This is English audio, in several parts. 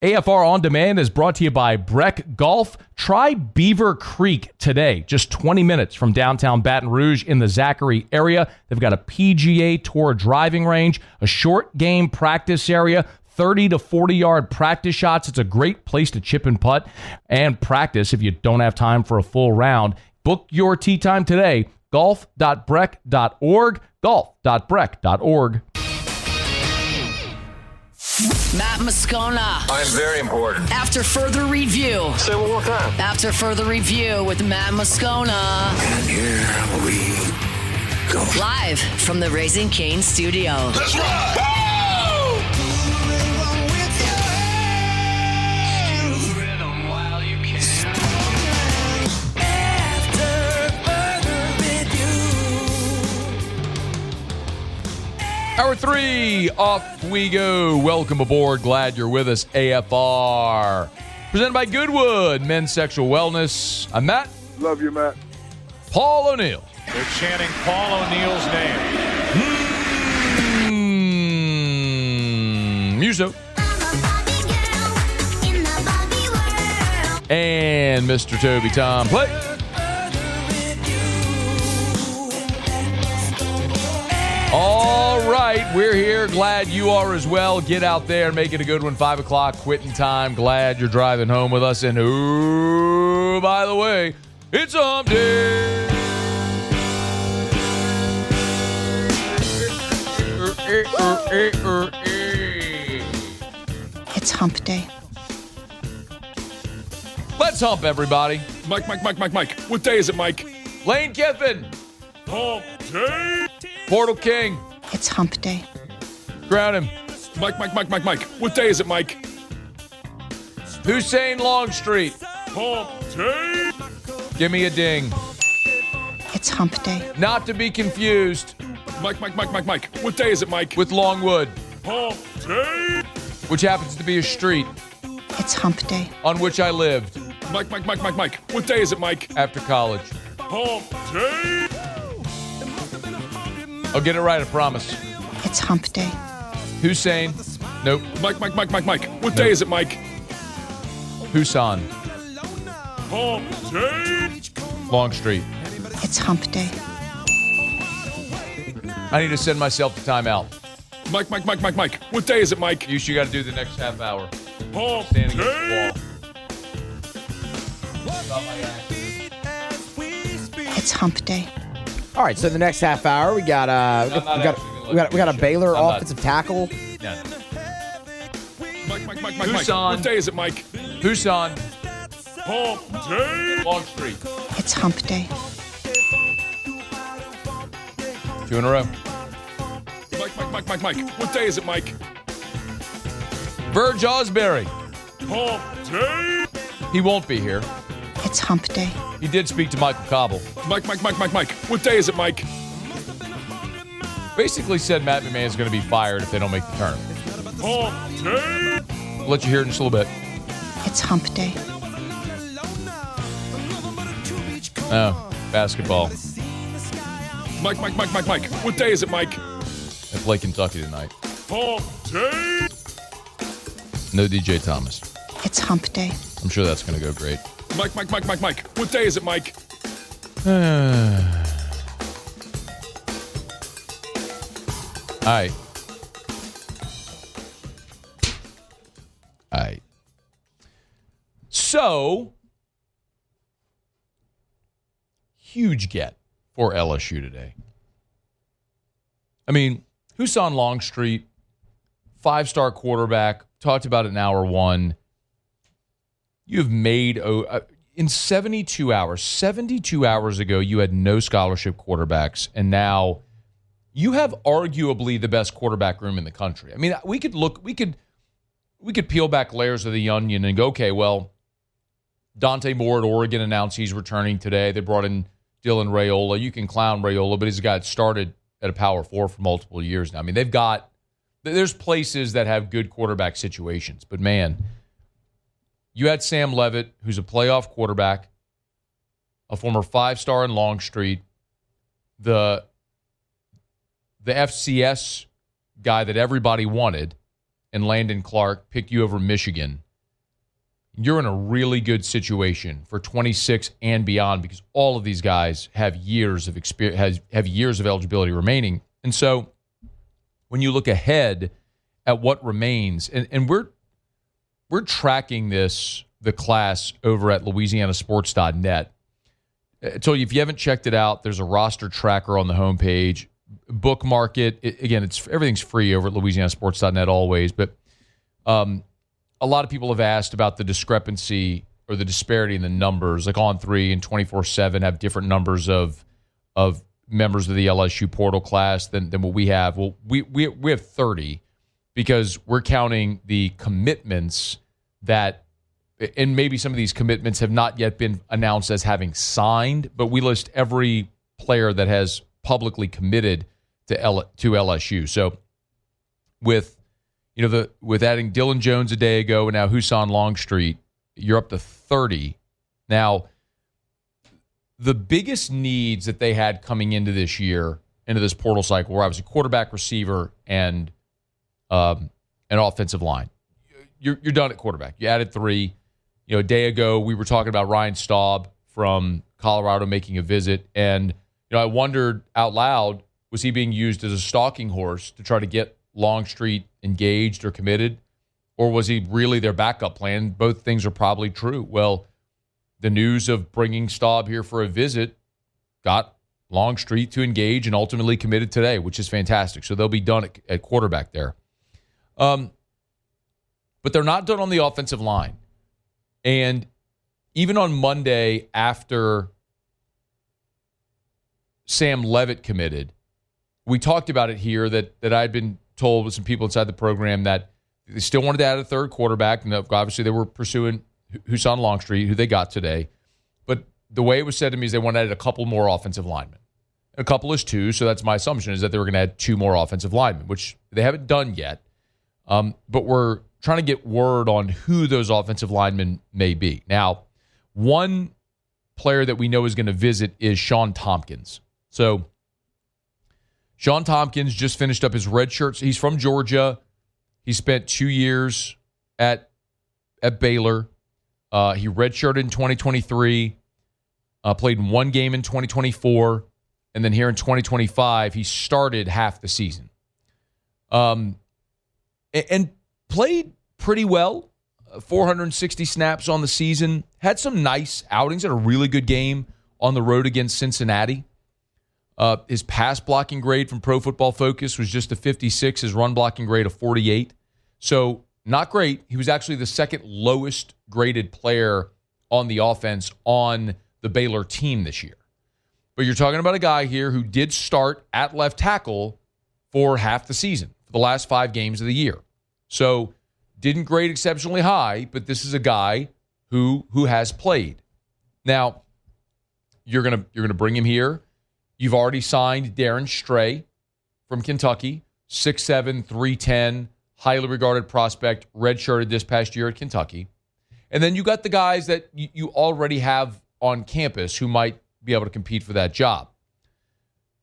AFR On Demand is brought to you by Breck Golf. Try Beaver Creek today, just 20 minutes from downtown Baton Rouge in the Zachary area. They've got a PGA Tour driving range, a short game practice area, 30 to 40-yard practice shots. It's a great place to chip and putt and practice if you don't have time for a full round. Book your tee time today, golf.breck.org, golf.breck.org. Matt Moscona. I'm very important. After further review. Say it one more time. After further review with Matt Moscona. And here we go. Live from the Raising Cane studio. Let's ride! Hour 3, off we go. Welcome aboard. Glad you're with us. AFR. Presented by Goodwood, Men's Sexual Wellness. I'm Matt. Love you, Matt. Paul O'Neill. They're chanting Paul O'Neill's name. Muso. And Mr. Toby Tom Play. All right, we're here. Glad you are as well. Get out there, make it a good one. 5 o'clock, quitting time. Glad you're driving home with us. And ooh, by the way, it's hump day. It's hump day. Let's hump, everybody. Mike. What day is it, Mike? Lane Kiffin. Hump day. Portal King. It's hump day. Ground him. Mike. What day is it, Mike? Hussein Longstreet. Hump day. Give me a ding. It's hump day. Not to be confused Mike. What day is it, Mike? with Longwood, Hump day. which happens to be a street It's hump day. on which I lived Mike. What day is it, Mike? after college. Hump day. I'll get it right, I promise. It's hump day. Hussein. Nope. Mike. What day is it, Mike? Husan. Hump day. Longstreet. It's hump day. I need to send myself to timeout. Mike. What day is it, Mike? You got to do the next half hour. Hump Standing day. against the wall. It's hump day. All right, so the next half hour we got a Baylor offensive tackle. No. Mike. Tucson. What day is it, Mike? Husan. Hump day. Longstreet. It's hump day. 2 in a row. Mike. What day is it, Mike? Verge Ausberry. Hump day. He won't be here. It's hump day. He did speak to Michael Cobble. Mike. What day is it, Mike? Basically said Matt McMahon is going to be fired if they don't make the tournament. Hump day. I'll let you hear it in just a little bit. It's hump day. Oh, basketball. Mike. What day is it, Mike? They play Kentucky tonight. Hump day. No DJ Thomas. It's hump day. I'm sure that's going to go great. Mike. What day is it, Mike? All right. So, huge get for LSU today. I mean, Husan Longstreet, 5-star quarterback, talked about it in hour 1. You've made, in 72 hours ago, you had no scholarship quarterbacks, and now you have arguably the best quarterback room in the country. I mean, we could peel back layers of the onion and go, okay, well, Dante Moore at Oregon announced he's returning today. They brought in Dylan Raiola. You can clown Raiola, but he's a guy that started at a Power 4 for multiple years now. I mean, there's places that have good quarterback situations, but man, you had Sam Leavitt, who's a playoff quarterback, a former 5-star in Longstreet, the FCS guy that everybody wanted, and Landon Clark picked you over Michigan. you're in a really good situation for 26 and beyond because all of these guys have years of experience, have years of eligibility remaining. And so when you look ahead at what remains, and we're tracking the class over at LouisianaSports.net. I told you, if you haven't checked it out, there's a roster tracker on the homepage. Bookmark it. Again, everything's free over at LouisianaSports.net always, but a lot of people have asked about the discrepancy or the disparity in the numbers. Like On3 and 24/7 have different numbers of members of the LSU portal class than what we have. Well, we have 30 because we're counting the commitments that, and maybe some of these commitments have not yet been announced as having signed, but we list every player that has publicly committed to LSU. So with adding Dylan Jones a day ago and now Husan Longstreet, you're up to 30. Now, the biggest needs that they had coming into this year, into this portal cycle, were obviously quarterback, receiver, and an offensive line. You're done at quarterback. You added 3. A day ago, we were talking about Ryan Staub from Colorado making a visit, and I wondered out loud, was he being used as a stalking horse to try to get Longstreet engaged or committed, or was he really their backup plan? Both things are probably true. Well, the news of bringing Staub here for a visit got Longstreet to engage and ultimately committed today, which is fantastic. So they'll be done at quarterback there. But they're not done on the offensive line. And even on Monday, after Sam Leavitt committed, we talked about it here that I'd been told with some people inside the program that they still wanted to add a third quarterback. And obviously they were pursuing Husan Longstreet, who they got today. But the way it was said to me is they wanted to add a couple more offensive linemen. A couple is 2, so that's my assumption, is that they were going to add 2 more offensive linemen, which they haven't done yet. But we're trying to get word on who those offensive linemen may be. Now, one player that we know is going to visit is Sean Tompkins. So Sean Tompkins just finished up his red shirt. He's from Georgia. He spent 2 years at Baylor. He redshirted in 2023, played in 1 game in 2024, and then here in 2025, he started half the season. And played pretty well, 460 snaps on the season, had some nice outings, had a really good game on the road against Cincinnati. His pass blocking grade from Pro Football Focus was just a 56, his run blocking grade a 48. So not great. He was actually the second lowest graded player on the offense on the Baylor team this year. But you're talking about a guy here who did start at left tackle for half the season, for the last 5 games of the year. So didn't grade exceptionally high, but this is a guy who has played. Now, you're gonna bring him here. You've already signed Darren Stray from Kentucky, 6'7", 310, highly regarded prospect, redshirted this past year at Kentucky. And then you got the guys that you already have on campus who might be able to compete for that job.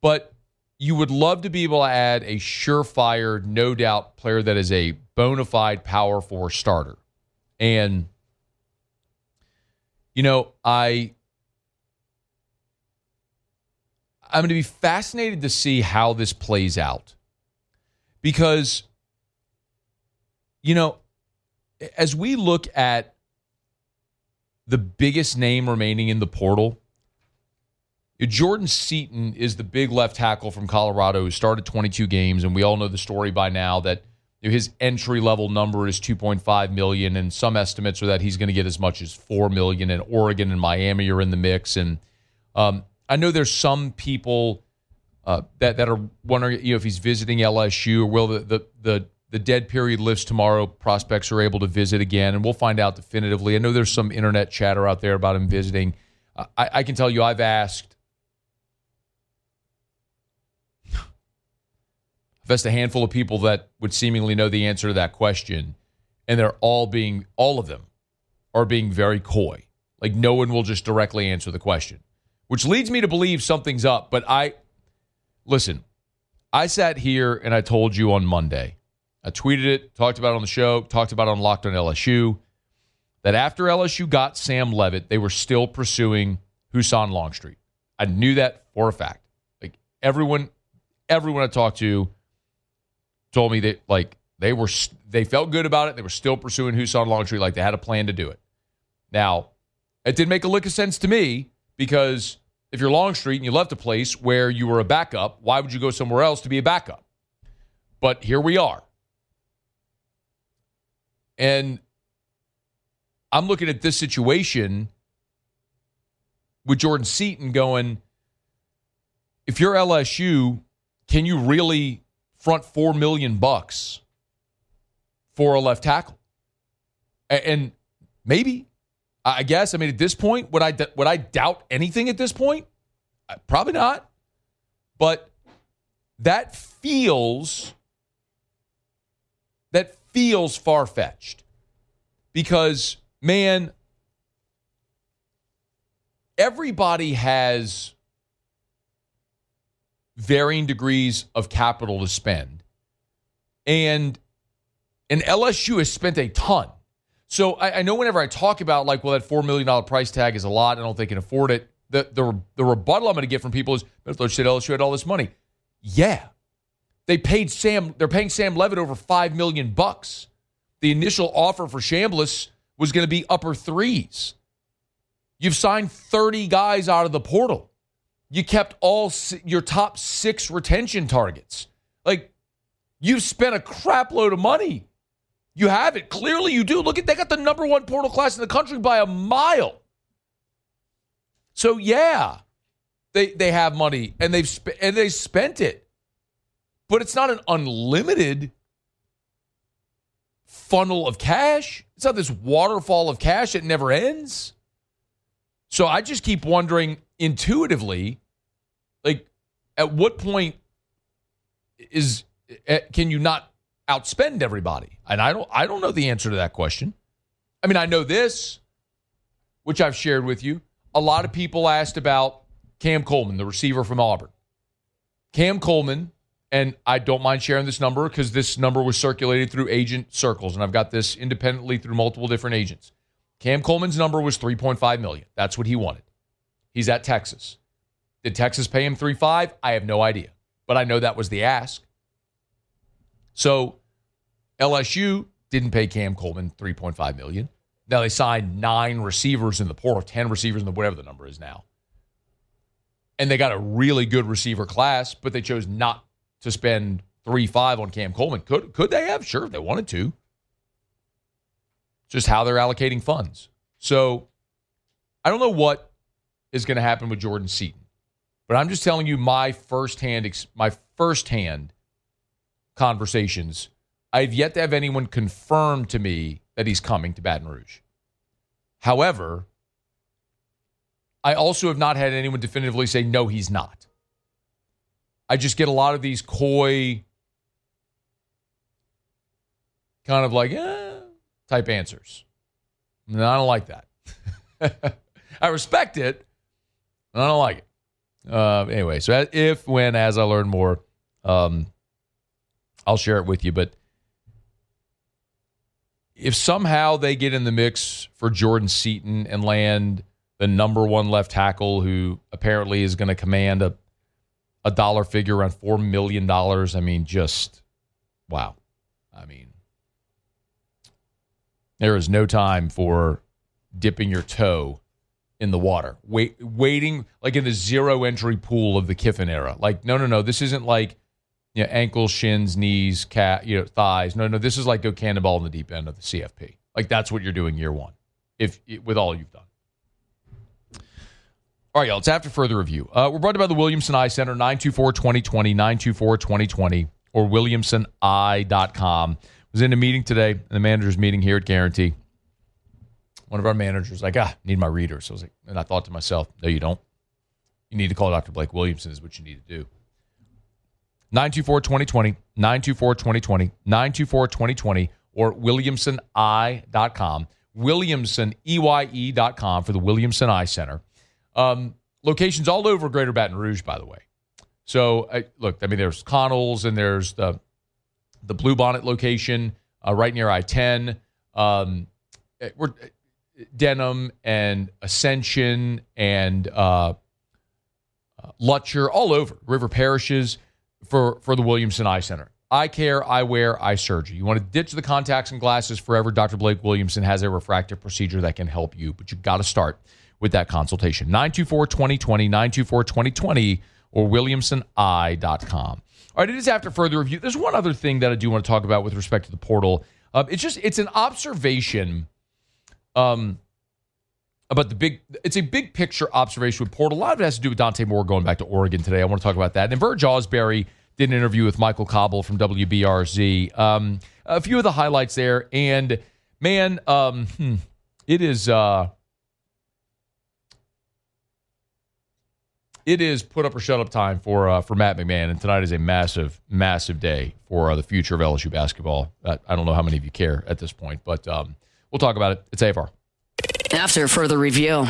But you would love to be able to add a surefire, no doubt player that is a bona fide Power 4 starter. And, I'm going to be fascinated to see how this plays out. Because, as we look at the biggest name remaining in the portal, Jordan Seaton is the big left tackle from Colorado who started 22 games, and we all know the story by now that his entry-level number is $2.5 million, and some estimates are that he's going to get as much as $4 million, and Oregon and Miami are in the mix. And I know there's some people that are wondering if he's visiting LSU, or will the dead period lifts tomorrow, prospects are able to visit again, and we'll find out definitively. I know there's some internet chatter out there about him visiting. I can tell you I've asked a handful of people that would seemingly know the answer to that question, and all of them are being very coy. Like, no one will just directly answer the question, which leads me to believe something's up. But listen, I sat here and I told you on Monday, I tweeted it, talked about it on the show, talked about it on Locked on LSU, that after LSU got Sam Leavitt, they were still pursuing Husan Longstreet. I knew that for a fact. Like everyone I talked to told me that like they felt good about it. They were still pursuing Husan Longstreet, like they had a plan to do it. Now, it didn't make a lick of sense to me because if you're Longstreet and you left a place where you were a backup, why would you go somewhere else to be a backup? But here we are. And I'm looking at this situation with Jordan Seaton going, if you're LSU, can you really front $4 million for a left tackle? And maybe, I guess. I mean, at this point, would I doubt anything at this point? Probably not. But that feels far-fetched because, man, everybody has varying degrees of capital to spend. And LSU has spent a ton. So I know whenever I talk about, like, well, that $4 million price tag is a lot, I don't think they can afford it. The rebuttal I'm going to get from people is, but LSU had all this money. Yeah. They're paying Sam Leavitt over $5 million. The initial offer for Chambliss was going to be upper threes. You've signed 30 guys out of the portal. You kept all your top 6 retention targets. Like, you've spent a crap load of money. You have it. Clearly you do. Look at, they got the number 1 portal class in the country by a mile. So yeah, they have money and they spent it. But it's not an unlimited funnel of cash. It's not this waterfall of cash that never ends. So I just keep wondering intuitively, like, at what point can you not outspend everybody? And I don't know the answer to that question. I mean, I know this, which I've shared with you. A lot of people asked about Cam Coleman, the receiver from Auburn. Cam Coleman, and I don't mind sharing this number because this number was circulated through agent circles, and I've got this independently through multiple different agents. Cam Coleman's number was $3.5 million. That's what he wanted. He's at Texas. Did Texas pay him $3.5? I have no idea, but I know that was the ask. So LSU didn't pay Cam Coleman $3.5 million. Now they signed 9 receivers in the portal, 10 receivers in the whatever the number is now. And they got a really good receiver class, but they chose not to spend $3.5 on Cam Coleman. Could they have? Sure, if they wanted to. Just how they're allocating funds. So I don't know what is going to happen with Jordan Seaton, but I'm just telling you my firsthand conversations. I've yet to have anyone confirm to me that he's coming to Baton Rouge. However, I also have not had anyone definitively say, no, he's not. I just get a lot of these coy, kind of like, type answers. And I don't like that. I respect it, and I don't like it. Anyway, so as I learn more, I'll share it with you. But if somehow they get in the mix for Jordan Seaton and land the number 1 left tackle who apparently is going to command a dollar figure around $4 million, I mean, just, wow. I mean, there is no time for dipping your toe in the water. Waiting, like in the zero entry pool of the Kiffin era. Like, no. This isn't like, ankles, shins, knees, thighs. No, this is like go cannonball in the deep end of the CFP. Like, that's what you're doing year 1, with all you've done. All right, y'all, it's after further review. We're brought to you by the Williamson Eye Center, 924-2020, 924-2020, or williamsoneye.com. Was in a meeting today, in the manager's meeting here at Guarantee. One of our managers was like, need my reader. So I was like, and I thought to myself, no, you don't. You need to call Dr. Blake Williamson is what you need to do. 924-2020, 924-2020, 924-2020, or williamsoneye.com. williamsoneye.com for the Williamson Eye Center. Locations all over Greater Baton Rouge, by the way. So, there's Connell's and there's the Bluebonnet location right near I-10. Denham and Ascension and Lutcher, all over, River Parishes for the Williamson Eye Center. Eye care, eyewear, eye surgery. You want to ditch the contacts and glasses forever, Dr. Blake Williamson has a refractive procedure that can help you, but you got to start with that consultation. 924-2020, 924-2020, or williamsoneye.com. All right, it is after further review. There's one other thing that I do want to talk about with respect to the portal. It's an observation about it's a big picture observation with portal. A lot of it has to do with Dante Moore going back to Oregon today. I want to talk about that. And Verge Ausberry did an interview with Michael Cobble from WBRZ. A few of the highlights there. And, man, it is put up or shut up time for Matt McMahon. And tonight is a massive, massive day for the future of LSU basketball. I don't know how many of you care at this point, but we'll talk about it. It's AFR. After further review.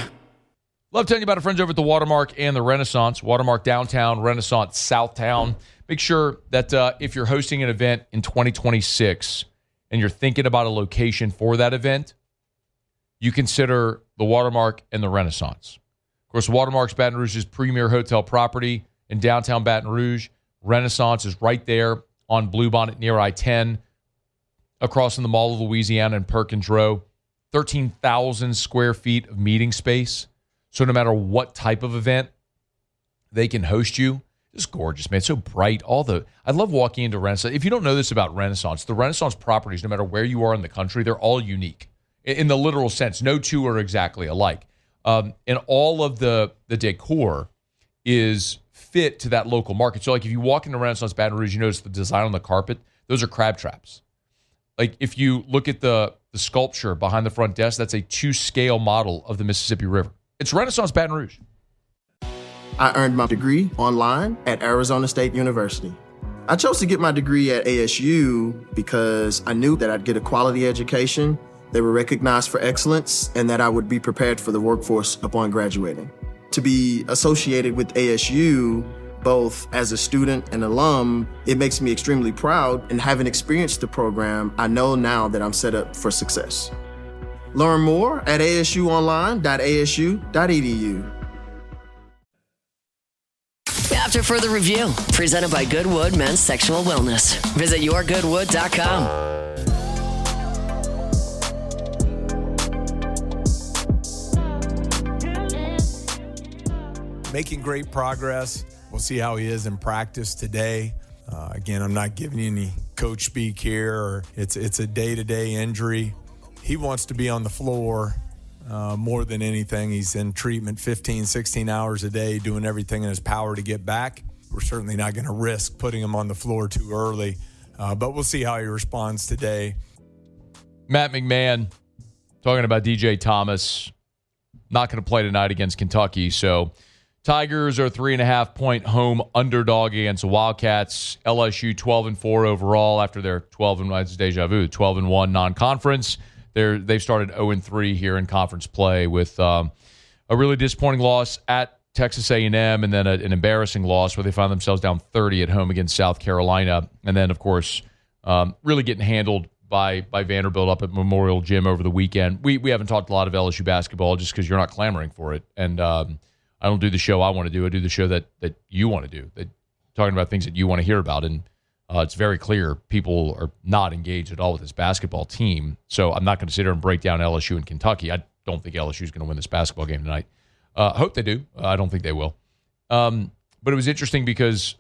Love telling you about our friends over at the Watermark and the Renaissance. Watermark Downtown, Renaissance Southtown. Make sure that if you're hosting an event in 2026 and you're thinking about a location for that event, you consider the Watermark and the Renaissance. Of course, Watermark's Baton Rouge's premier hotel property in downtown Baton Rouge. Renaissance is right there on Bluebonnet near I-10, across from the Mall of Louisiana and Perkins Row. 13,000 square feet of meeting space. So no matter what type of event, they can host you. It's gorgeous, man. It's so bright. I love walking into Renaissance. If you don't know this about Renaissance, the Renaissance properties, no matter where you are in the country, they're all unique in the literal sense. No two are exactly alike. And all of the decor is fit to that local market. So like if you walk into Renaissance Baton Rouge, you notice the design on the carpet. Those are crab traps. Like if you look at the sculpture behind the front desk, that's a 2-scale model of the Mississippi River. It's Renaissance Baton Rouge. I earned my degree online at Arizona State University. I chose to get my degree at ASU because I knew that I'd get a quality education, they were recognized for excellence, and that I would be prepared for the workforce upon graduating. To be associated with ASU, both as a student and alum, it makes me extremely proud, and having experienced the program, I know now that I'm set up for success. Learn more at asuonline.asu.edu. After further review, presented by Goodwood Men's Sexual Wellness. Visit yourgoodwood.com. Making great progress. We'll see how he is in practice today. Again, I'm not giving you any coach speak here, or it's a day-to-day injury. He wants to be on the floor more than anything. He's in treatment 15, 16 hours a day, doing everything in his power to get back. We're certainly not going to risk putting him on the floor too early, but we'll see how he responds today. Matt McMahon talking about DJ Thomas. Not going to play tonight against Kentucky, so Tigers are 3.5-point home underdog against the Wildcats. LSU 12-4 overall after their 12-1 non-conference. They've started 0-3 here in conference play with a really disappointing loss at Texas A&M, and then an embarrassing loss where they found themselves down 30 at home against South Carolina, and then of course really getting handled by Vanderbilt up at Memorial Gym over the weekend. We haven't talked a lot of LSU basketball just because you're not clamoring for it, and I don't do the show I want to do. I do the show that you want to do, that talking about things that you want to hear about. And it's very clear people are not engaged at all with this basketball team. So I'm not going to sit here and break down LSU and Kentucky. I don't think LSU is going to win this basketball game tonight. I hope they do. I don't think they will. But it was interesting because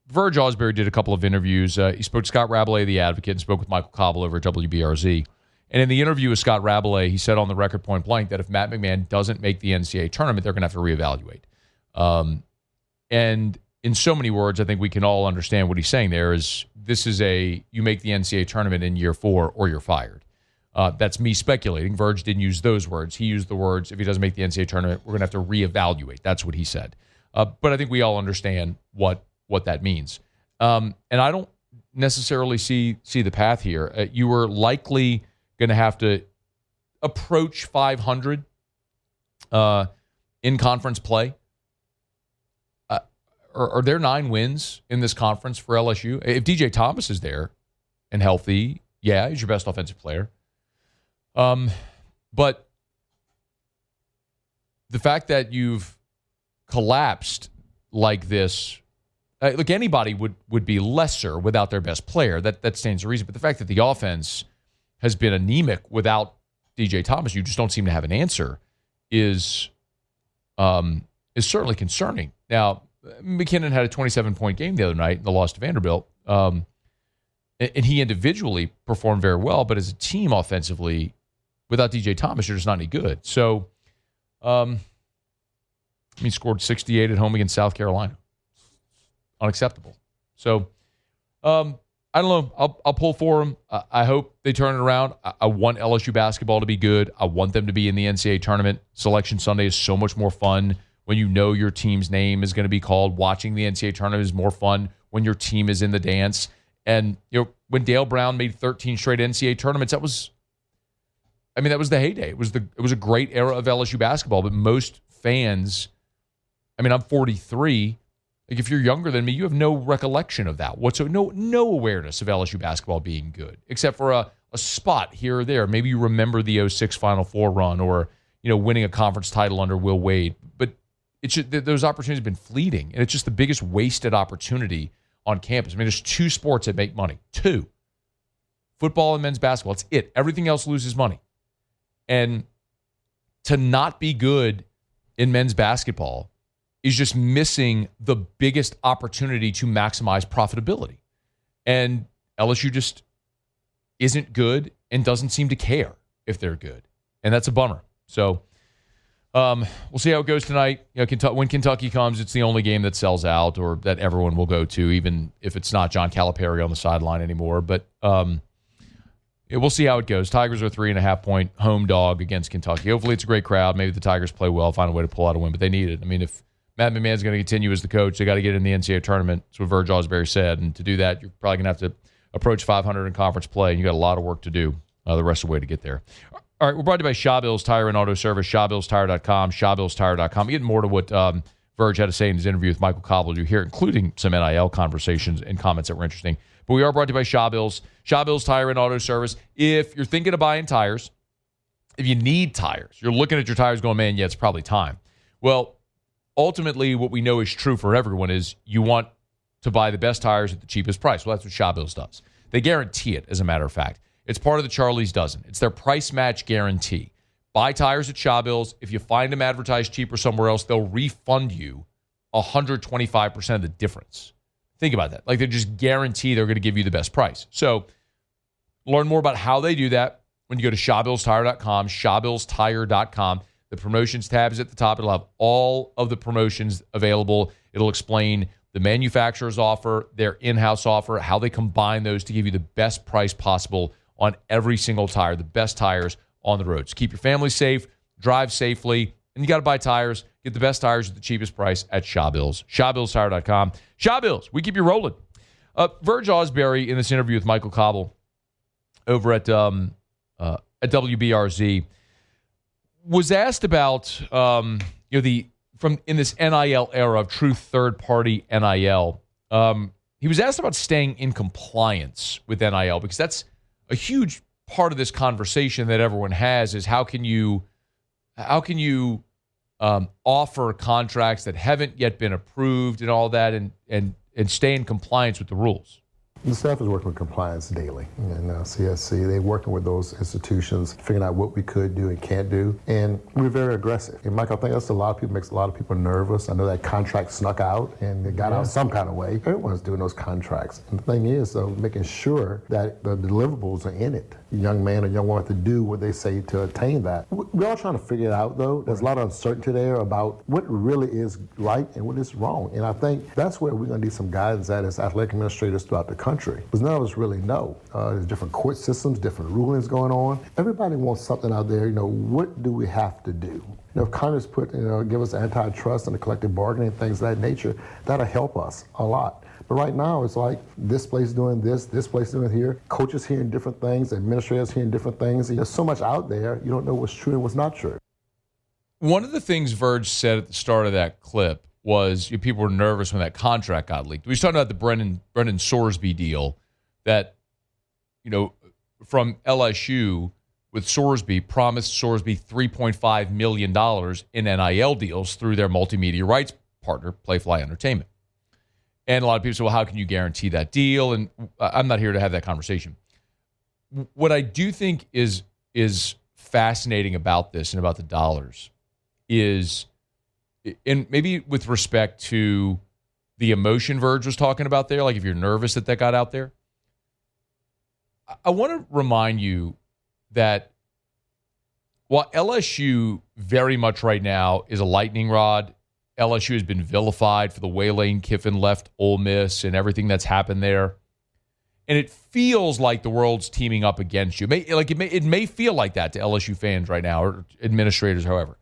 Verge Ausberry did a couple of interviews. He spoke to Scott Rabelais, the Advocate, and spoke with Michael Cobble over at WBRZ. And in the interview with Scott Rabelais, he said on the record point blank that if Matt McMahon doesn't make the NCAA tournament, they're going to have to reevaluate. And in so many words, I think we can all understand what he's saying there is this is you make the NCAA tournament in year 4 or you're fired. That's me speculating. Verge didn't use those words. He used the words, if he doesn't make the NCAA tournament, we're going to have to reevaluate. That's what he said. But I think we all understand what that means. And I don't necessarily see the path here. You were likely going to have to approach 500 in conference play. Are there 9 wins in this conference for LSU? If DJ Thomas is there and healthy, yeah, he's your best offensive player. But the fact that you've collapsed like this, look, anybody would be lesser without their best player. That stands to reason. But the fact that the offense has been anemic without DJ Thomas, you just don't seem to have an answer, is certainly concerning. Now, McKinnon had a 27-point game the other night in the loss to Vanderbilt, and he individually performed very well. But as a team offensively, without DJ Thomas, you're just not any good. So, he scored 68 at home against South Carolina. Unacceptable. So, I don't know. I'll pull for them. I hope they turn it around. I want LSU basketball to be good. I want them to be in the NCAA tournament. Selection Sunday is so much more fun when you know your team's name is going to be called. Watching the NCAA tournament is more fun when your team is in the dance. And when Dale Brown made 13 straight NCAA tournaments, that was the heyday. It was a great era of LSU basketball. But most fans, I'm 43. Like, if you're younger than me, you have no recollection of that whatsoever. No awareness of LSU basketball being good, except for a spot here or there. Maybe you remember the 06 Final Four run, or winning a conference title under Will Wade. But those opportunities have been fleeting, and it's just the biggest wasted opportunity on campus. There's 2 sports that make money. 2. Football and men's basketball. It's it. Everything else loses money. And to not be good in men's basketball is just missing the biggest opportunity to maximize profitability. And LSU just isn't good and doesn't seem to care if they're good. And that's a bummer. So we'll see how it goes tonight. When Kentucky comes, it's the only game that sells out or that everyone will go to, even if it's not John Calipari on the sideline anymore. But we'll see how it goes. Tigers are a 3.5-point home dog against Kentucky. Hopefully it's a great crowd. Maybe the Tigers play well, find a way to pull out a win, but they need it. If Matt McMahon's going to continue as the coach, they got to get in the NCAA tournament. That's what Verge Ausberry said. And to do that, you're probably going to have to approach 500 in conference play, and you got a lot of work to do the rest of the way to get there. All right, we're brought to you by Shawbill's Tire and Auto Service, shawbillstire.com, shawbillstire.com. Getting more to what Verge had to say in his interview with Michael Cobble. You hear, including some NIL conversations and comments that were interesting. But we are brought to you by Shawbill's Tire and Auto Service. If you're thinking of buying tires, if you need tires, you're looking at your tires going, man, yeah, it's probably time. Well, ultimately, what we know is true for everyone is you want to buy the best tires at the cheapest price. Well, that's what Shawbill's does. They guarantee it, as a matter of fact. It's part of the Charlie's Dozen. It's their price match guarantee. Buy tires at Shawbill's. If you find them advertised cheaper somewhere else, they'll refund you 125% of the difference. Think about that. Like, they just guarantee they're going to give you the best price. So learn more about how they do that when you go to shawbillstire.com, shawbillstire.com. The promotions tab is at the top. It'll have all of the promotions available. It'll explain the manufacturer's offer, their in-house offer, how they combine those to give you the best price possible on every single tire, the best tires on the road. So keep your family safe, drive safely, and you got to buy tires. Get the best tires at the cheapest price at Shawbill's. shawbillstire.com. Shawbill's, we keep you rolling. Verge Ausberry, in this interview with Michael Cobble over at WBRZ, was asked about in this NIL era of true third-party NIL. He was asked about staying in compliance with NIL, because that's a huge part of this conversation that everyone has, is how can you offer contracts that haven't yet been approved and all that, and stay in compliance with the rules. The staff is working with compliance daily, and CSC, they're working with those institutions, figuring out what we could do and can't do, and we're very aggressive. And Mike, I think that's makes a lot of people nervous. I know that contract snuck out, and it got out some kind of way. Everyone's doing those contracts. And the thing is, though, making sure that the deliverables are in it. The young man or young woman have to do what they say to attain that. We're all trying to figure it out, though. There's a lot of uncertainty there about what really is right and what is wrong. And I think that's where we're going to need some guidance at as athletic administrators throughout the country. Because none of us really know. There's different court systems, different rulings going on. Everybody wants something out there, what do we have to do? If Congress give us antitrust and the collective bargaining, things of that nature, that'll help us a lot. But right now, it's like this place doing this place doing here, coaches hearing different things, administrators hearing different things. There's so much out there, you don't know what's true and what's not true. One of the things Verge said at the start of that clip was people were nervous when that contract got leaked. We was talking about the Brendan Sorsby deal that, from LSU, with Sorsby promised Sorsby $3.5 million in NIL deals through their multimedia rights partner, Playfly Entertainment. And a lot of people say, well, how can you guarantee that deal? And I'm not here to have that conversation. What I do think is fascinating about this and about the dollars is, and maybe with respect to the emotion Verge was talking about there, like if you're nervous that got out there, I want to remind you that while LSU very much right now is a lightning rod, LSU has been vilified for the way Lane Kiffin left Ole Miss and everything that's happened there. And it feels like the world's teaming up against you. It may feel like that to LSU fans right now, or administrators, however.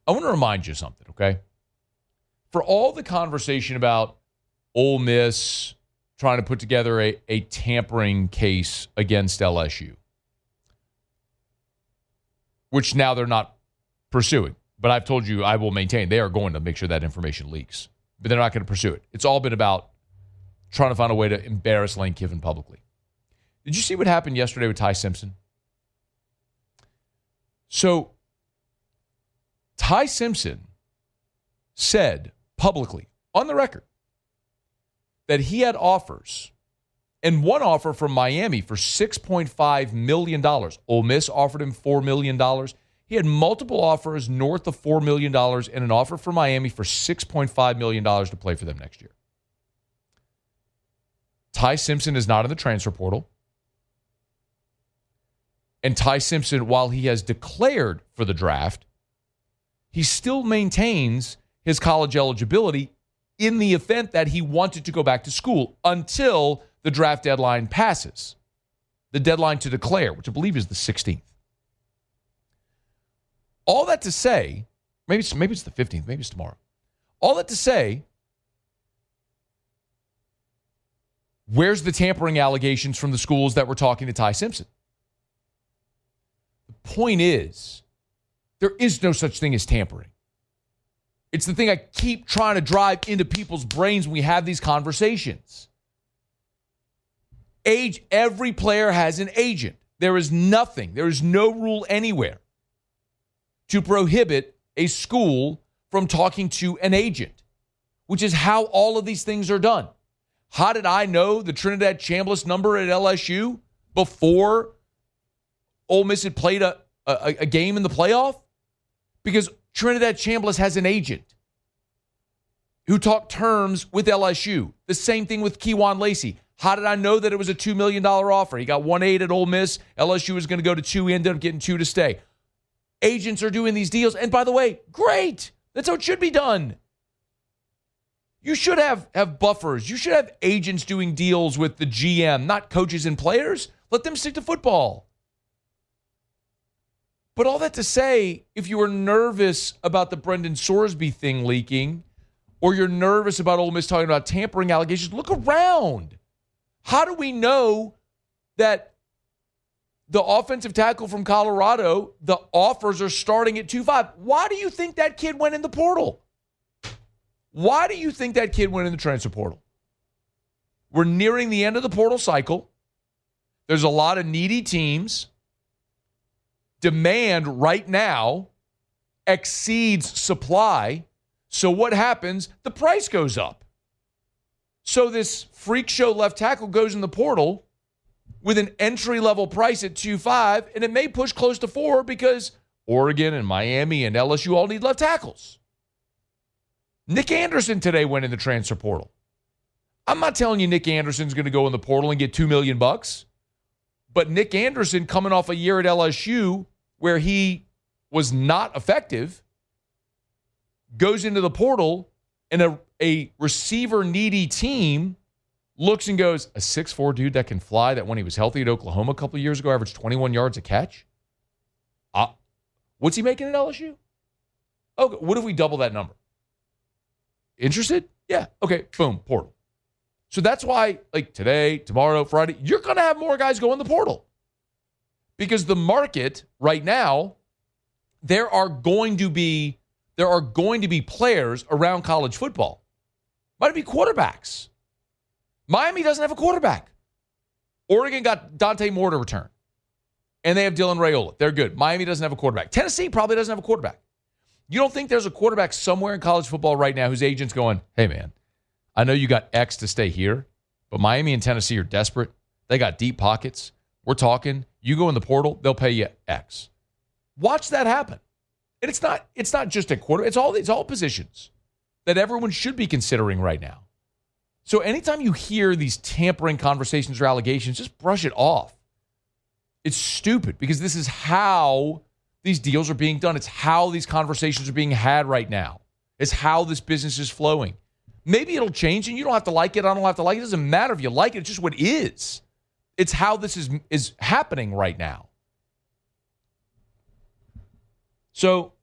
I want to remind you something, okay? For all the conversation about Ole Miss trying to put together a tampering case against LSU, which now they're not pursuing. But I've told you I will maintain they are going to make sure that information leaks. But they're not going to pursue it. It's all been about trying to find a way to embarrass Lane Kiffin publicly. Did you see what happened yesterday with Ty Simpson? So, Ty Simpson said publicly, on the record, that he had offers, and one offer from Miami for $6.5 million. Ole Miss offered him $4 million. He had multiple offers north of $4 million and an offer from Miami for $6.5 million to play for them next year. Ty Simpson is not in the transfer portal. And Ty Simpson, while he has declared for the draft, he still maintains his college eligibility in the event that he wanted to go back to school until the draft deadline passes. The deadline to declare, which I believe is the 16th. All that to say, maybe it's the 15th, maybe it's tomorrow. All that to say, where's the tampering allegations from the schools that were talking to Ty Simpson? The point is, there is no such thing as tampering. It's the thing I keep trying to drive into people's brains when we have these conversations. Every player has an agent. There is no rule anywhere to prohibit a school from talking to an agent, which is how all of these things are done. How did I know the Trinidad Chambliss number at LSU before Ole Miss had played a game in the playoff? Because Trinidad Chambliss has an agent who talked terms with LSU. The same thing with Kejuan Lacey. How did I know that it was a $2 million offer? He got 1.8 at Ole Miss. LSU was going to go to 2. He ended up getting 2 to stay. Agents are doing these deals. And by the way, great. That's how it should be done. You should have buffers. You should have agents doing deals with the GM, not coaches and players. Let them stick to football. But all that to say, if you were nervous about the Brendan Sorsby thing leaking, or you're nervous about Ole Miss talking about tampering allegations, look around. How do we know that the offensive tackle from Colorado, the offers are starting at 2.5? Why do you think that kid went in the portal? Why do you think that kid went in the transfer portal? We're nearing the end of the portal cycle. There's a lot of needy teams. Demand right now exceeds supply. So what happens? The price goes up. So this freak show left tackle goes in the portal with an entry-level price at 2.5, and it may push close to 4 because Oregon and Miami and LSU all need left tackles. Nick Anderson today went in the transfer portal. I'm not telling you Nick Anderson's going to go in the portal and get $2 million, but Nick Anderson, coming off a year at LSU where he was not effective, goes into the portal, and a receiver-needy team looks and goes, a 6'4" dude that can fly, that when he was healthy at Oklahoma a couple of years ago averaged 21 yards a catch? What's he making at LSU? Okay, what if we double that number? Interested? Yeah. Okay, boom, portal. So that's why, like today, tomorrow, Friday, you're going to have more guys go in the portal. Because the market right now, there are going to be players around college football. Might be quarterbacks. Miami doesn't have a quarterback. Oregon got Dante Moore to return. And they have Dylan Raiola. They're good. Miami doesn't have a quarterback. Tennessee probably doesn't have a quarterback. You don't think there's a quarterback somewhere in college football right now whose agent's going, hey, man, I know you got X to stay here, but Miami and Tennessee are desperate. They got deep pockets. We're talking. You go in the portal, they'll pay you X. Watch that happen. And it's not just a quarter. It's all positions that everyone should be considering right now. So anytime you hear these tampering conversations or allegations, just brush it off. It's stupid because this is how these deals are being done. It's how these conversations are being had right now. It's how this business is flowing. Maybe it'll change and you don't have to like it. I don't have to like it. It doesn't matter if you like it. It's just what is. It's how this is happening right now. So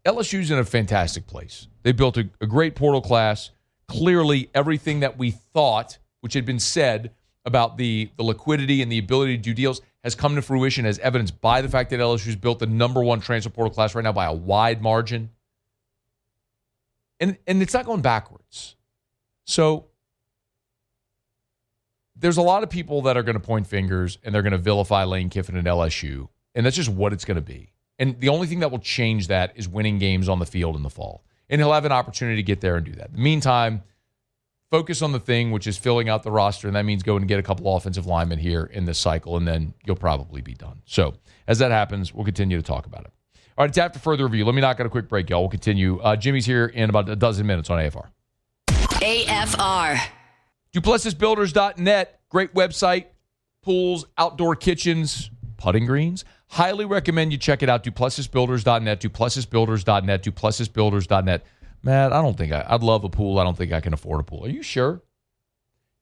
LSU's in a fantastic place. They built a great portal class. Clearly, everything that we thought, which had been said about the liquidity and the ability to do deals, has come to fruition as evidenced by the fact that LSU's built the number one transfer portal class right now by a wide margin. And it's not going backwards. So there's a lot of people that are going to point fingers and they're going to vilify Lane Kiffin and LSU. And that's just what it's going to be. And the only thing that will change that is winning games on the field in the fall. And he'll have an opportunity to get there and do that. In the meantime, focus on the thing, which is filling out the roster. And that means go and get a couple offensive linemen here in this cycle. And then you'll probably be done. So as that happens, we'll continue to talk about it. All right, it's after further review. Let me knock out a quick break, y'all. We'll continue. Jimmy's here in about a dozen minutes on AFR. AFR. DuplessisBuilders.net. Great website. Pools, outdoor kitchens, putting greens. Highly recommend you check it out. DuplessisBuilders.net. DuplessisBuilders.net. DuplessisBuilders.net. Matt, I don't think I'd love a pool. I don't think I can afford a pool. Are you sure?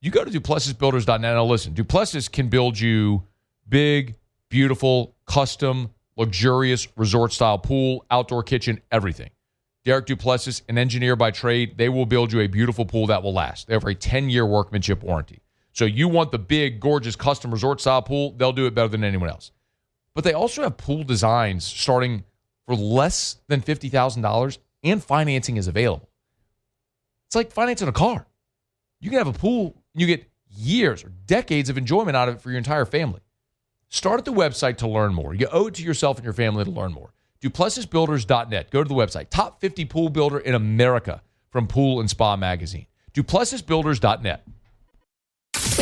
You go to DuplessisBuilders.net. Now listen, Duplessis can build you big, beautiful, custom, luxurious resort-style pool, outdoor kitchen, everything. Derek Duplessis, an engineer by trade, they will build you a beautiful pool that will last. They have a 10-year workmanship warranty. So you want the big, gorgeous, custom resort-style pool, they'll do it better than anyone else. But they also have pool designs starting for less than $50,000, and financing is available. It's like financing a car. You can have a pool, and you get years or decades of enjoyment out of it for your entire family. Start at the website to learn more. You owe it to yourself and your family to learn more. DuplessisBuilders.net. Go to the website. Top 50 pool builder in America from Pool and Spa Magazine. DuplessisBuilders.net.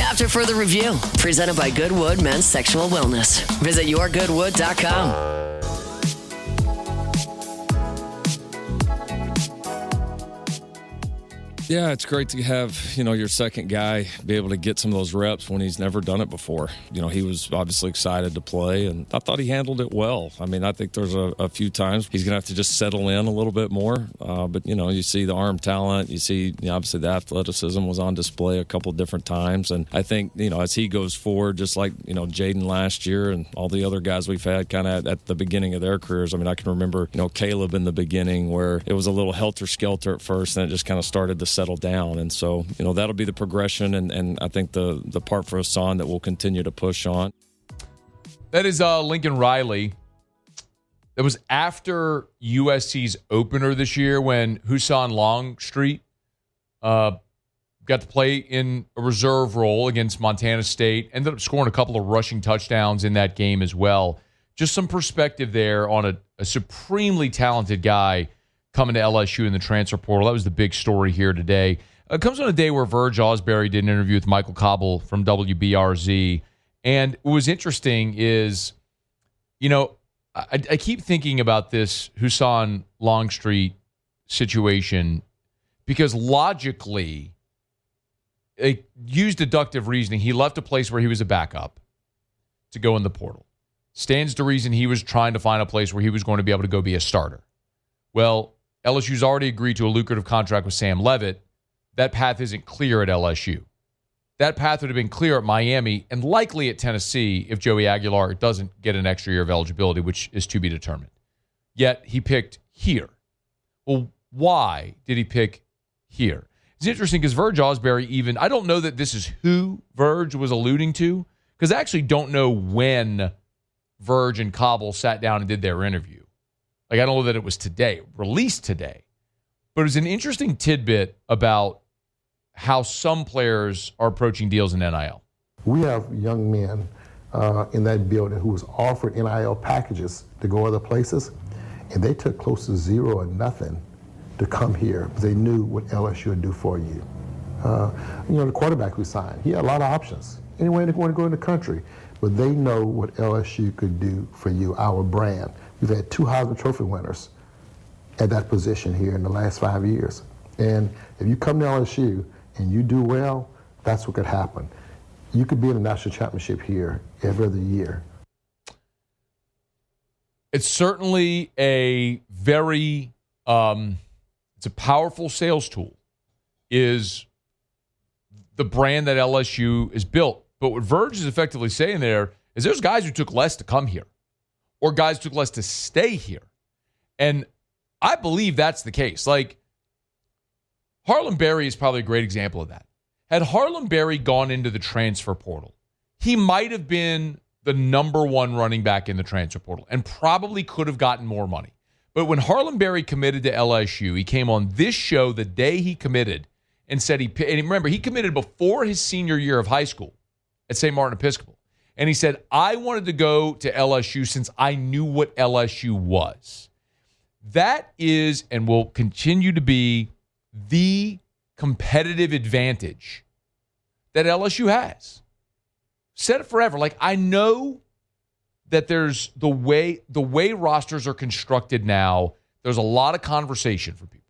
After further review, presented by Goodwood Men's Sexual Wellness. Visit yourgoodwood.com. Yeah, it's great to have, your second guy be able to get some of those reps when he's never done it before. He was obviously excited to play, and I thought he handled it well. I mean, I think there's a few times he's going to have to just settle in a little bit more. But, you see the arm talent. You see, obviously, the athleticism was on display a couple of different times. And I think, as he goes forward, just like, Jaden last year and all the other guys we've had kind of at the beginning of their careers. I mean, I can remember, Caleb in the beginning where it was a little helter-skelter at first, and it just kind of started to settle down. And so, that'll be the progression, and I think the part for Hassan that we'll continue to push on. That is Lincoln Riley. That was after USC's opener this year when Hassan Longstreet got to play in a reserve role against Montana State. Ended up scoring a couple of rushing touchdowns in that game as well. Just some perspective there on a supremely talented guy coming to LSU in the transfer portal. That was the big story here today. It comes on a day where Verge Ausberry did an interview with Michael Cobble from WBRZ. And what was interesting is, I keep thinking about this Hassan Longstreet situation because logically, use deductive reasoning, he left a place where he was a backup to go in the portal. Stands to reason he was trying to find a place where he was going to be able to go be a starter. Well, LSU's already agreed to a lucrative contract with Sam Leavitt. That path isn't clear at LSU. That path would have been clear at Miami and likely at Tennessee if Joey Aguilar doesn't get an extra year of eligibility, which is to be determined. Yet he picked here. Well, why did he pick here? It's interesting because Verge Ausberry I don't know that this is who Verge was alluding to, because I actually don't know when Verge and Cobble sat down and did their interview. I don't know that it was today, released today. But it was an interesting tidbit about how some players are approaching deals in NIL. We have young men in that building who was offered NIL packages to go other places, and they took close to zero or nothing to come here because they knew what LSU would do for you. The quarterback we signed, he had a lot of options. Anywhere they want to go in the country, but they know what LSU could do for you, our brand. We've had 2 Heisman Trophy winners at that position here in the last 5 years. And if you come to LSU and you do well, that's what could happen. You could be in the national championship here every other year. It's certainly a very, it's a powerful sales tool, is the brand that LSU is built. But what Verge is effectively saying there is there's guys who took less to come here, or guys who took less to stay here. And I believe that's the case. Like, Harlem Berry is probably a great example of that. Had Harlem Berry gone into the transfer portal, he might have been the number 1 running back in the transfer portal and probably could have gotten more money. But when Harlem Berry committed to LSU, he came on this show the day he committed and said and remember, he committed before his senior year of high school at St. Martin Episcopal. And he said, I wanted to go to LSU since I knew what LSU was. That is and will continue to be the competitive advantage that LSU has. Said it forever. Like, I know that there's the way rosters are constructed now, there's a lot of conversation for people.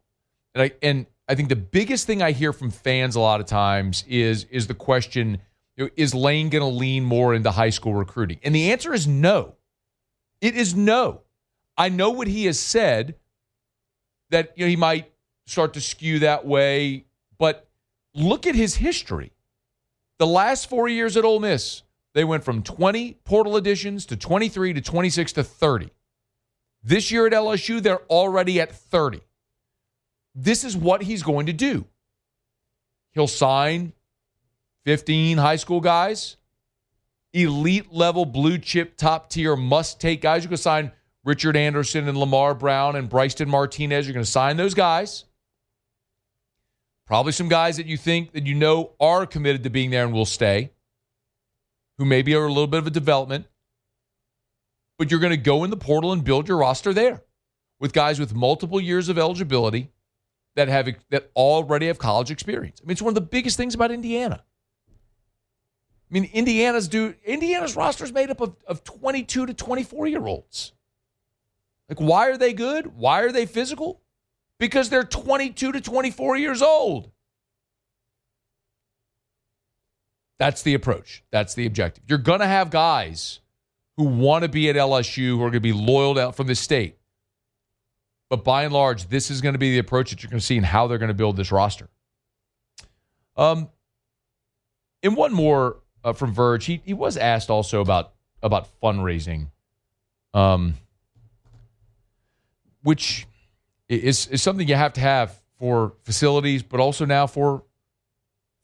And I think the biggest thing I hear from fans a lot of times is the question, is Lane going to lean more into high school recruiting? And the answer is no. It is no. I know what he has said, that he might start to skew that way, but look at his history. The last 4 years at Ole Miss, they went from 20 portal additions to 23 to 26 to 30. This year at LSU, they're already at 30. This is what he's going to do. He'll sign 15 high school guys, elite level, blue chip, top tier, must take guys. You're going to sign Richard Anderson and Lamar Brown and Bryson Martinez. You're going to sign those guys. Probably some guys that you think that are committed to being there and will stay, who maybe are a little bit of a development. But you're going to go in the portal and build your roster there with guys with multiple years of eligibility that already have college experience. I mean, it's one of the biggest things about Indiana. I mean, Indiana's roster is made up of 22 to 24-year-olds. Like, why are they good? Why are they physical? Because they're 22 to 24 years old. That's the approach. That's the objective. You're going to have guys who want to be at LSU, who are going to be loyal out from the state. But by and large, this is going to be the approach that you're going to see in how they're going to build this roster. And one more from Verge. He was asked also about fundraising, which is something you have to have for facilities, but also now for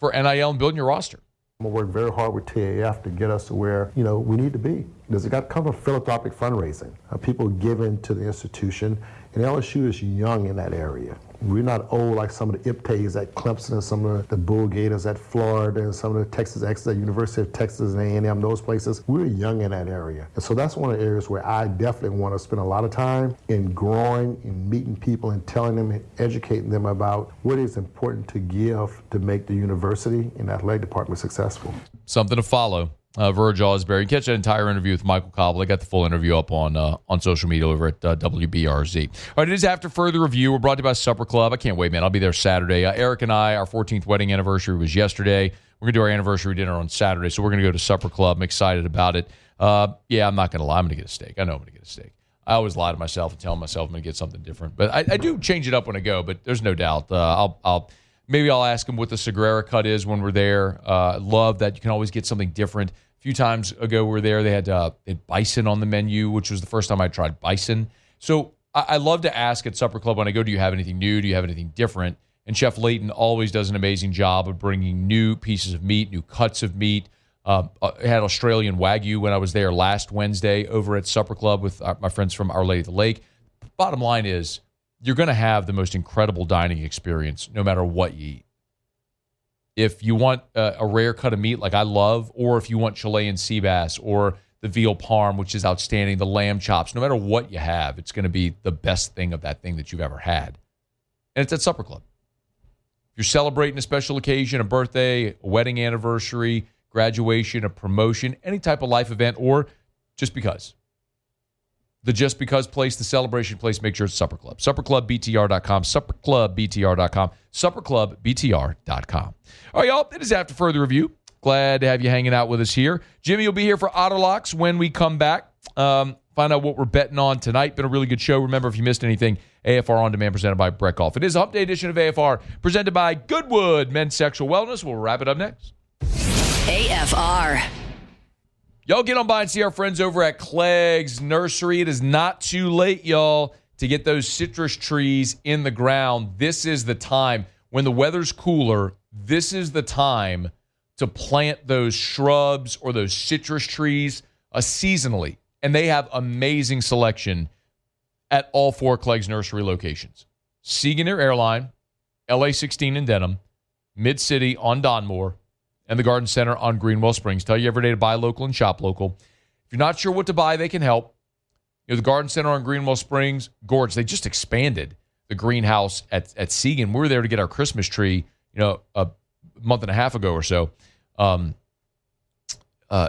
NIL and building your roster. I'm going to work very hard with TAF to get us to where, we need to be. There's got to come from philanthropic fundraising, people giving to the institution, and LSU is young in that area. We're not old like some of the IPTAs at Clemson and some of the Bull Gators at Florida and some of the Texas X's at University of Texas and A&M, those places. We're young in that area. And so that's one of the areas where I definitely want to spend a lot of time in growing and meeting people and telling them and educating them about what is important to give to make the university and athletic department successful. Something to follow. Verge Ausberry. You can catch that entire interview with Michael Cobble. I got the full interview up on social media over at WBRZ. All right, it is After Further Review. We're brought to you by Supper Club. I can't wait, man. I'll be there Saturday. Eric and I, our 14th wedding anniversary was yesterday. We're going to do our anniversary dinner on Saturday, so we're going to go to Supper Club. I'm excited about it. Yeah, I'm not going to lie. I'm going to get a steak. I know I'm going to get a steak. I always lie to myself and tell myself I'm going to get something different. But I do change it up when I go, but there's no doubt. Maybe I'll ask him what the Sagrera cut is when we're there. Love that you can always get something different. A few times ago we were there, they had bison on the menu, which was the first time I tried bison. So I love to ask at Supper Club when I go, do you have anything new? Do you have anything different? And Chef Layton always does an amazing job of bringing new pieces of meat, new cuts of meat. I had Australian Wagyu when I was there last Wednesday over at Supper Club with my friends from Our Lady of the Lake. Bottom line is, you're going to have the most incredible dining experience no matter what you eat. if you want a rare cut of meat like I love, or if you want Chilean sea bass or the veal parm, which is outstanding, the lamb chops, no matter what you have, it's going to be the best thing of that thing that you've ever had. And it's at Supper Club. If you're celebrating a special occasion, a birthday, a wedding anniversary, graduation, a promotion, any type of life event, or just because. The just because place, the celebration place, make sure it's Supper Club. SupperClubBTR.com, SupperClubBTR.com, SupperClubBTR.com. All right, y'all, it is After Further Review. Glad to have you hanging out with us here. Jimmy will be here for Auto Locks when we come back. Find out what we're betting on tonight. Been a really good show. Remember, if you missed anything, AFR On Demand presented by Brett Golf. It is a Hump Day edition of AFR presented by Goodwood Men's Sexual Wellness. We'll wrap it up next. AFR. Y'all get on by and see our friends over at Clegg's Nursery. It is not too late, y'all, to get those citrus trees in the ground. This is the time. When the weather's cooler, this is the time to plant those shrubs or those citrus trees seasonally. And they have amazing selection at all 4 Clegg's Nursery locations. Siegen near Airline, LA 16 in Denham, Mid-City on Donmore, and the Garden Center on Greenwell Springs. Tell you every day to buy local and shop local. If you're not sure what to buy, they can help. You know, the Garden Center on Greenwell Springs, gorgeous. They just expanded the greenhouse at Siegen. We were there to get our Christmas tree, a month and a half ago or so.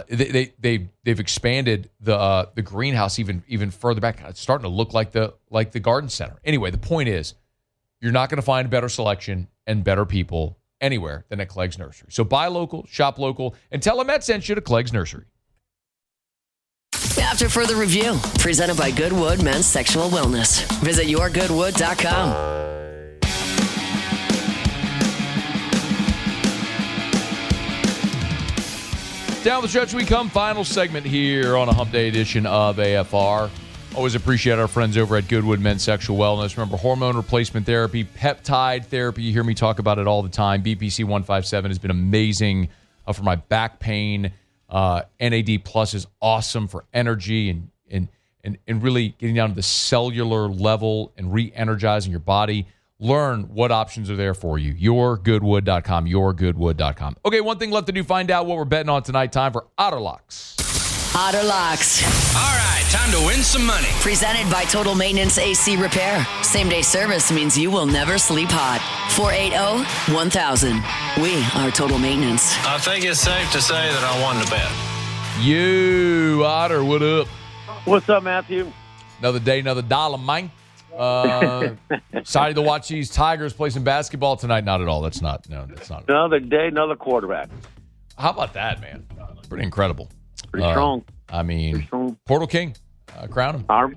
They've expanded the greenhouse even further back. It's starting to look like the Garden Center. Anyway, the point is, you're not going to find a better selection and better people anywhere than at Clegg's Nursery. So buy local, shop local, and tell them Matt sent you to Clegg's Nursery. After Further Review, presented by Goodwood Men's Sexual Wellness. Visit yourgoodwood.com. Down the stretch we come. Final segment here on a Hump Day edition of AFR. Always appreciate our friends over at Goodwood Men's Sexual Wellness. Remember, hormone replacement therapy, peptide therapy. You hear me talk about it all the time. BPC 157 has been amazing for my back pain. NAD Plus is awesome for energy and really getting down to the cellular level and re-energizing your body. Learn what options are there for you. Yourgoodwood.com, yourgoodwood.com. Okay, one thing left to do. Find out what we're betting on tonight. Time for Auto Locks. Auto Locks. All right, time to win some money. Presented by Total Maintenance AC Repair. Same-day service means you will never sleep hot. 480-1000. We are Total Maintenance. I think it's safe to say that I won the bet. You, Otter, what up? What's up, Matthew? Another day, another dollar, man. Excited to watch these Tigers play some basketball tonight. Not at all. That's not. Another day, another quarterback. How about that, man? Pretty incredible. Pretty strong. I mean, strong. Portal King, crown him. I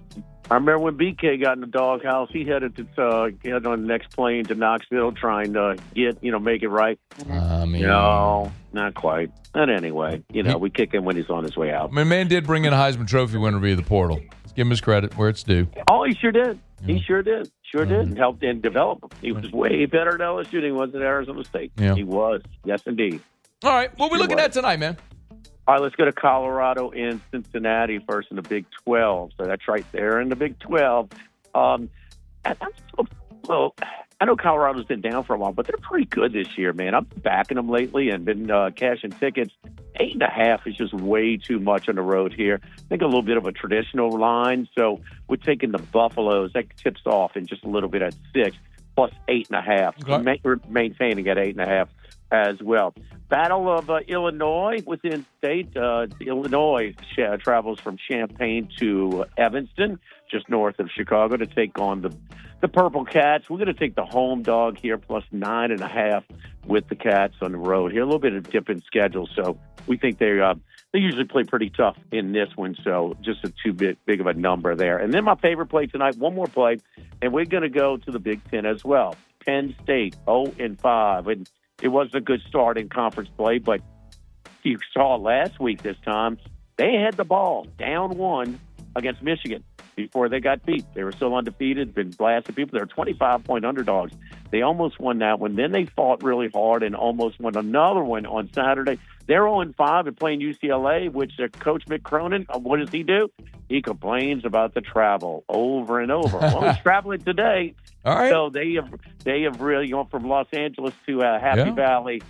remember when BK got in the doghouse. He headed to head on the next plane to Knoxville, trying to make it right. No, not quite. But anyway, we kick him when he's on his way out. My man did bring in a Heisman Trophy winner via the portal. Let's give him his credit where it's due. Oh, he sure did. He sure did. Did. And helped and develop him. He was way better at LSU than he was at Arizona State. Yeah. He was. Yes, indeed. All right. What are we looking at tonight, man? All right, let's go to Colorado and Cincinnati first in the Big 12. So that's right there in the Big 12. I know Colorado's been down for a while, but they're pretty good this year, man. I'm backing them lately and been cashing tickets. 8.5 is just way too much on the road here. I think a little bit of a traditional line. So we're taking the Buffaloes. That tips off in just a little bit at 6, plus 8.5. Okay. We're maintaining at 8.5 as well. Battle of Illinois within state. Illinois travels from Champaign to Evanston, just north of Chicago, to take on the Purple Cats. We're going to take the home dog here, plus 9.5 with the Cats on the road here. A little bit of dip in schedule, so we think they usually play pretty tough in this one, so just a too big of a number there. And then my favorite play tonight, one more play, and we're going to go to the Big Ten as well. Penn State, 0-5, and it wasn't a good start in conference play, but you saw last week this time, they had the ball down 1 against Michigan before they got beat. They were still undefeated, been blasting people. They were 25-point underdogs. They almost won that one. Then they fought really hard and almost won another one on Saturday. They're 0-5 and playing UCLA, which Coach Mick Cronin, what does he do? He complains about the travel over and over. Well, he's traveling today. All right. So they have really gone from Los Angeles to Happy Valley.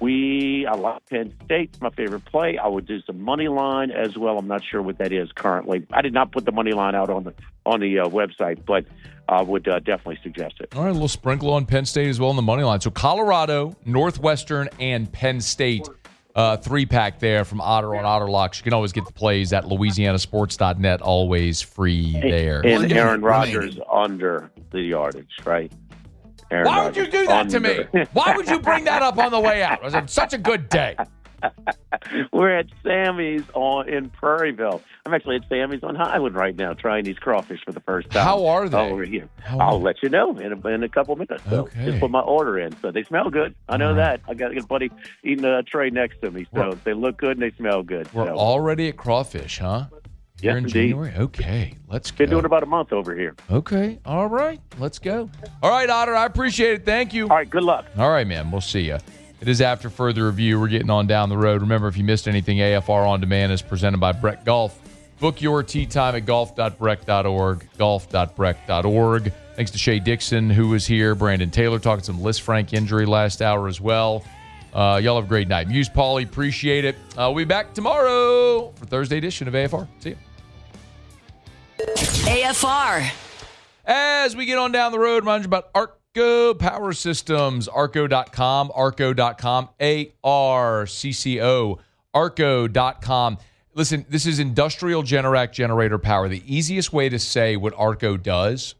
I like Penn State. It's my favorite play. I would do some money line as well. I'm not sure what that is currently. I did not put the money line out on the website, but I would definitely suggest it. All right, a little sprinkle on Penn State as well in the money line. So Colorado, Northwestern, and Penn State, 3-pack there from Otter on Otter Locks. You can always get the plays at LouisianaSports.net, always free there. And Aaron Rodgers under the yardage, right? Why would you do that to me? Why would you bring that up on the way out? It was such a good day. We're at Sammy's in Prairieville. I'm actually at Sammy's on Highland right now trying these crawfish for the first time. How are they? Over here. I'll let you know in a couple minutes. So okay. Just put my order in. So they smell good. I know that. I got a buddy eating a tray next to me. So they look good and they smell good. We're already at crawfish, huh? Here in indeed. January? Okay, let's go. Been doing about a month over here. Okay, all right, let's go. All right, Otter, I appreciate it. Thank you. All right, good luck. All right, man, we'll see you. It is after further review. We're getting on down the road. Remember, if you missed anything, AFR On Demand is presented by Breck Golf. Book your tee time at golf.breck.org, golf.breck.org. Thanks to Shay Dixon, who was here. Brandon Taylor talking some Liz Frank injury last hour as well. Y'all have a great night. Muse Paulie, appreciate it. We'll be back tomorrow for Thursday edition of AFR. See you. AFR. As we get on down the road, remind you about Arco Power Systems, arco.com, arco.com, ARCCO, arco.com. Listen, this is industrial Generac generator power. The easiest way to say what Arco does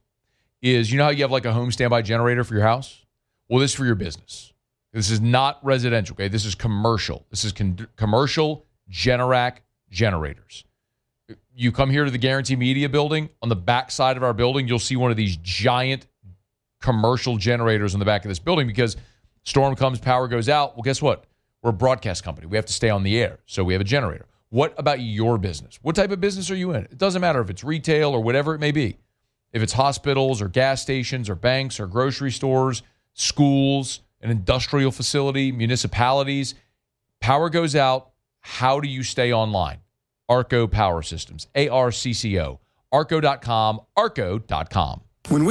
is, you know how you have like a home standby generator for your house? Well, this is for your business. This is not residential, okay? This is commercial. This is commercial Generac generators. You come here to the Guarantee Media building. On the back side of our building, you'll see one of these giant commercial generators on the back of this building because storm comes, power goes out. Well, guess what? We're a broadcast company. We have to stay on the air, so we have a generator. What about your business? What type of business are you in? It doesn't matter if it's retail or whatever it may be. If it's hospitals or gas stations or banks or grocery stores, schools, an industrial facility, municipalities, power goes out. How do you stay online? Arco Power Systems, ARCCO, arco.com, arco.com.